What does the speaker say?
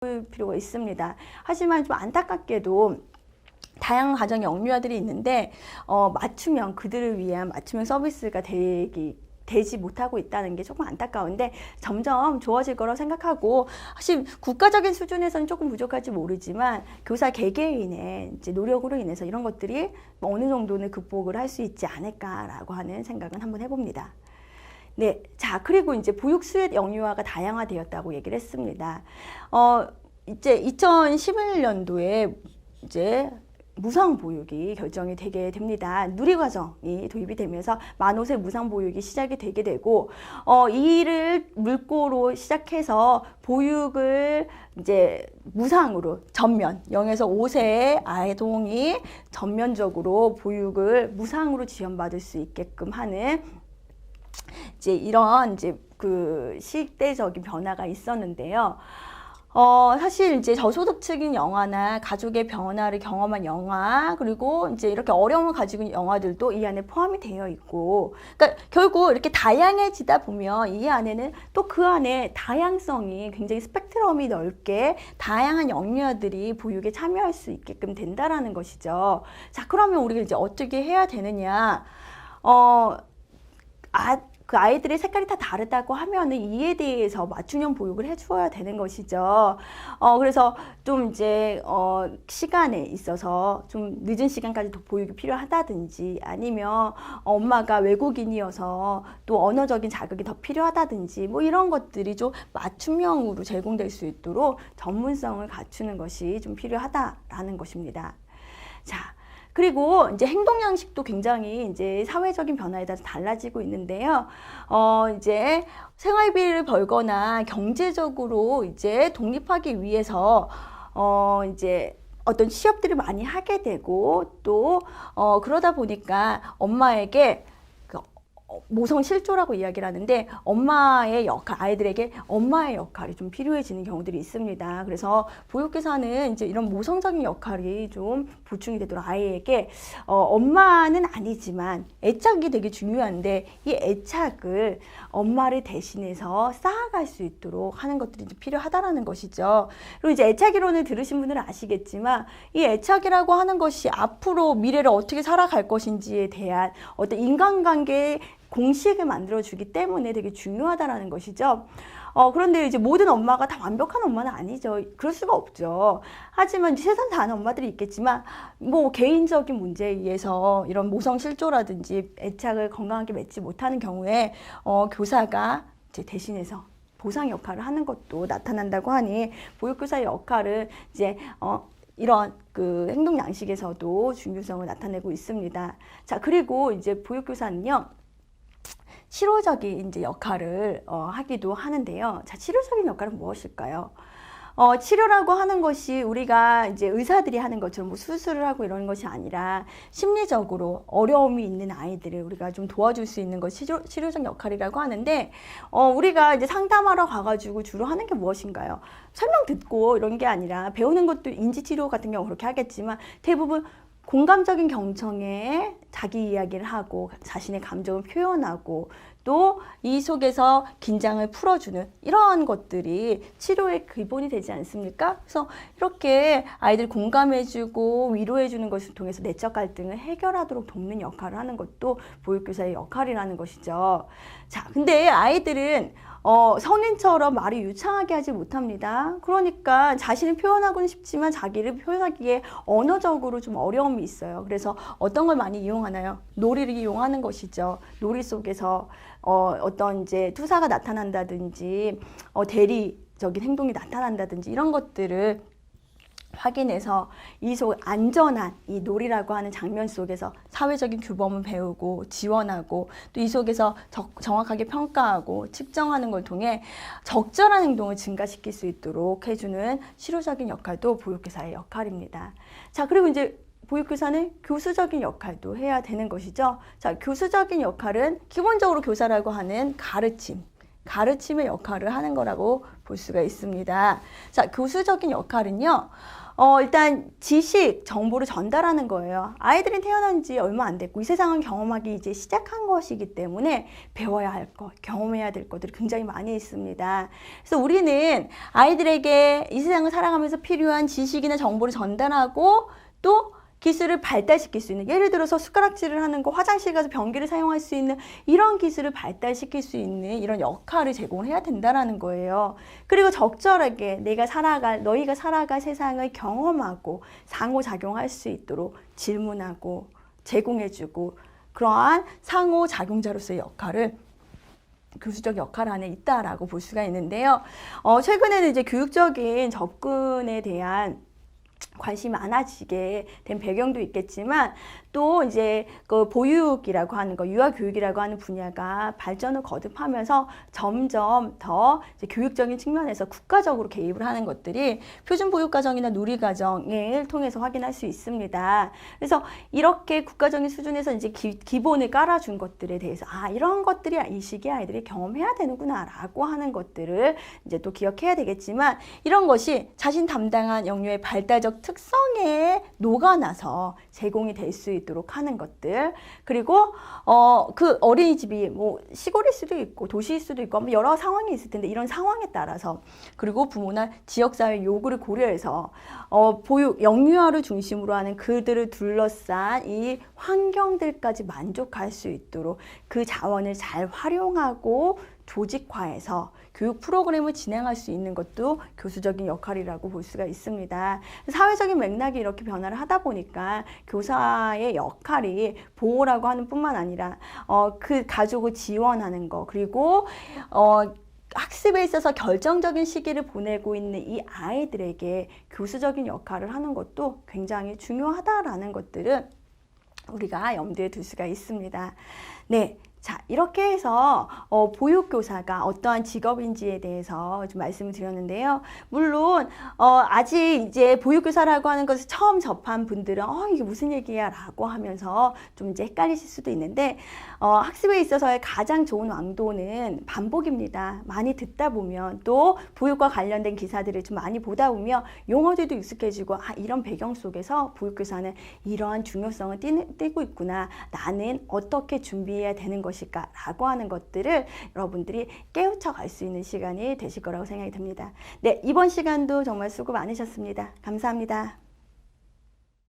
필요가 있습니다. 하지만 좀 안타깝게도 다양한 가정 영유아들이 있는데 맞춤형, 그들을 위한 맞춤형 서비스가 되지 못하고 있다는 게 조금 안타까운데 점점 좋아질 거라고 생각하고, 사실 국가적인 수준에서는 조금 부족할지 모르지만 교사 개개인의 이제 노력으로 인해서 이런 것들이 어느 정도는 극복을 할 수 있지 않을까라고 하는 생각은 한번 해봅니다. 네, 자, 그리고 이제 보육 수혜 영유아가 다양화되었다고 얘기를 했습니다. 이제 2011년도에 이제 무상보육이 결정이 되게 됩니다. 누리과정이 도입이 되면서 만 5세 무상보육이 시작이 되게 되고, 이를 물꼬로 시작해서 보육을 이제 무상으로 전면 0에서 5세의 아동이 전면적으로 보육을 무상으로 지원받을 수 있게끔 하는 이제 이런 이제 그 시대적인 변화가 있었는데요. 사실 이제 저소득층인 영아나 가족의 변화를 경험한 영아, 그리고 이제 이렇게 어려움을 가지고 있는 영아들도 이 안에 포함이 되어 있고, 그러니까 결국 이렇게 다양해지다 보면 이 안에는 또 그 안에 다양성이 굉장히 스펙트럼이 넓게 다양한 영유아들이 보육에 참여할 수 있게끔 된다라는 것이죠. 자, 그러면 우리가 이제 어떻게 해야 되느냐? 그 아이들의 색깔이 다 다르다고 하면은 이에 대해서 맞춤형 보육을 해주어야 되는 것이죠. 그래서 좀 이제 시간에 있어서 좀 늦은 시간까지 보육이 필요하다든지, 아니면 엄마가 외국인이어서 또 언어적인 자극이 더 필요하다든지, 뭐 이런 것들이 좀 맞춤형으로 제공될 수 있도록 전문성을 갖추는 것이 좀 필요하다라는 것입니다. 자, 그리고 이제 행동 양식도 굉장히 이제 사회적인 변화에 따라서 달라지고 있는데요. 이제 생활비를 벌거나 경제적으로 이제 독립하기 위해서 이제 어떤 취업들을 많이 하게 되고, 또 그러다 보니까 엄마에게 모성 실조라고 이야기를 하는데, 엄마의 역할, 아이들에게 엄마의 역할이 좀 필요해지는 경우들이 있습니다. 그래서 보육교사는 이제 이런 모성적인 역할이 좀 보충이 되도록 아이에게 엄마는 아니지만 애착이 되게 중요한데, 이 애착을 엄마를 대신해서 쌓아갈 수 있도록 하는 것들이 이제 필요하다라는 것이죠. 그리고 이제 애착 이론을 들으신 분들은 아시겠지만, 이 애착이라고 하는 것이 앞으로 미래를 어떻게 살아갈 것인지에 대한 어떤 인간관계의 공식을 만들어주기 때문에 되게 중요하다라는 것이죠. 그런데 이제 모든 엄마가 다 완벽한 엄마는 아니죠. 그럴 수가 없죠. 하지만 세상 다 아는 엄마들이 있겠지만, 뭐 개인적인 문제에 의해서 이런 모성 실조라든지 애착을 건강하게 맺지 못하는 경우에 교사가 이제 대신해서 보상 역할을 하는 것도 나타난다고 하니, 보육교사의 역할은 이제 이런 그 행동 양식에서도 중요성을 나타내고 있습니다. 자, 그리고 이제 보육교사는요, 치료적인 이제 역할을 하기도 하는데요. 자, 치료적인 역할은 무엇일까요? 치료라고 하는 것이 우리가 이제 의사들이 하는 것처럼 뭐 수술을 하고 이런 것이 아니라, 심리적으로 어려움이 있는 아이들을 우리가 좀 도와줄 수 있는 것이 치료적 역할이라고 하는데, 우리가 이제 상담하러 가가지고 주로 하는 게 무엇인가요? 설명 듣고 이런 게 아니라, 배우는 것도 인지치료 같은 경우 그렇게 하겠지만, 대부분 공감적인 경청에 자기 이야기를 하고 자신의 감정을 표현하고, 또 이 속에서 긴장을 풀어주는 이러한 것들이 치료의 기본이 되지 않습니까? 그래서 이렇게 아이들 공감해주고 위로해주는 것을 통해서 내적 갈등을 해결하도록 돕는 역할을 하는 것도 보육교사의 역할이라는 것이죠. 자, 근데 아이들은 성인처럼 말을 유창하게 하지 못합니다. 그러니까 자신을 표현하고는 싶지만 자기를 표현하기에 언어적으로 좀 어려움이 있어요. 그래서 어떤 걸 많이 이용하나요? 놀이를 이용하는 것이죠. 놀이 속에서 어떤 이제 투사가 나타난다든지, 대리적인 행동이 나타난다든지, 이런 것들을 확인해서 이 속 안전한 이 놀이라고 하는 장면 속에서 사회적인 규범을 배우고 지원하고, 또 이 속에서 정확하게 평가하고 측정하는 걸 통해 적절한 행동을 증가시킬 수 있도록 해주는 치료적인 역할도 보육교사의 역할입니다. 자, 그리고 이제 보육교사는 교수적인 역할도 해야 되는 것이죠. 자, 교수적인 역할은 기본적으로 교사라고 하는 가르침의 역할을 하는 거라고 볼 수가 있습니다. 자, 교수적인 역할은요, 일단 지식, 정보를 전달하는 거예요. 아이들이 태어난 지 얼마 안 됐고 이 세상을 경험하기 이제 시작한 것이기 때문에 배워야 할 것, 경험해야 될 것들이 굉장히 많이 있습니다. 그래서 우리는 아이들에게 이 세상을 살아가면서 필요한 지식이나 정보를 전달하고 또 기술을 발달시킬 수 있는, 예를 들어서 숟가락질을 하는 거, 화장실 가서 변기를 사용할 수 있는 이런 기술을 발달시킬 수 있는 이런 역할을 제공을 해야 된다는 거예요. 그리고 적절하게 너희가 살아갈 세상을 경험하고 상호작용할 수 있도록 질문하고 제공해주고 그러한 상호작용자로서의 역할을 교수적 역할 안에 있다라고 볼 수가 있는데요. 최근에는 이제 교육적인 접근에 대한 관심이 많아지게 된 배경도 있겠지만 또 이제 그 보육이라고 하는 거, 유아교육이라고 하는 분야가 발전을 거듭하면서 점점 더 이제 교육적인 측면에서 국가적으로 개입을 하는 것들이 표준보육과정이나 누리과정을 통해서 확인할 수 있습니다. 그래서 이렇게 국가적인 수준에서 이제 기본을 깔아준 것들에 대해서 이런 것들이 이 시기에 아이들이 경험해야 되는구나라고 하는 것들을 이제 또 기억해야 되겠지만 이런 것이 자신 담당한 영유의 발달적 특성에 녹아나서 제공이 될 수 있도록 하는 것들, 그리고 그 어린이집이 뭐 시골일 수도 있고 도시일 수도 있고 여러 상황이 있을 텐데 이런 상황에 따라서 그리고 부모나 지역사회 요구를 고려해서 보육, 영유아를 중심으로 하는 그들을 둘러싼 이 환경들까지 만족할 수 있도록 그 자원을 잘 활용하고 조직화해서 교육 프로그램을 진행할 수 있는 것도 교수적인 역할이라고 볼 수가 있습니다. 사회적인 맥락이 이렇게 변화를 하다 보니까 교사의 역할이 보호라고 하는 뿐만 아니라 그 가족을 지원하는 거, 그리고 학습에 있어서 결정적인 시기를 보내고 있는 이 아이들에게 교수적인 역할을 하는 것도 굉장히 중요하다라는 것들은 우리가 염두에 둘 수가 있습니다. 네. 자, 이렇게 해서 보육교사가 어떠한 직업인지에 대해서 좀 말씀을 드렸는데요. 물론 아직 이제 보육교사라고 하는 것을 처음 접한 분들은 이게 무슨 얘기야 라고 하면서 좀 이제 헷갈리실 수도 있는데 학습에 있어서의 가장 좋은 왕도는 반복입니다. 많이 듣다 보면 또 보육과 관련된 기사들을 좀 많이 보다 보면 용어들도 익숙해지고 이런 배경 속에서 보육교사는 이러한 중요성을 띠고 있구나. 나는 어떻게 준비해야 되는 것일까 라고 하는 것들을 여러분들이 깨우쳐 갈 수 있는 시간이 되실 거라고 생각이 듭니다. 네, 이번 시간도 정말 수고 많으셨습니다. 감사합니다.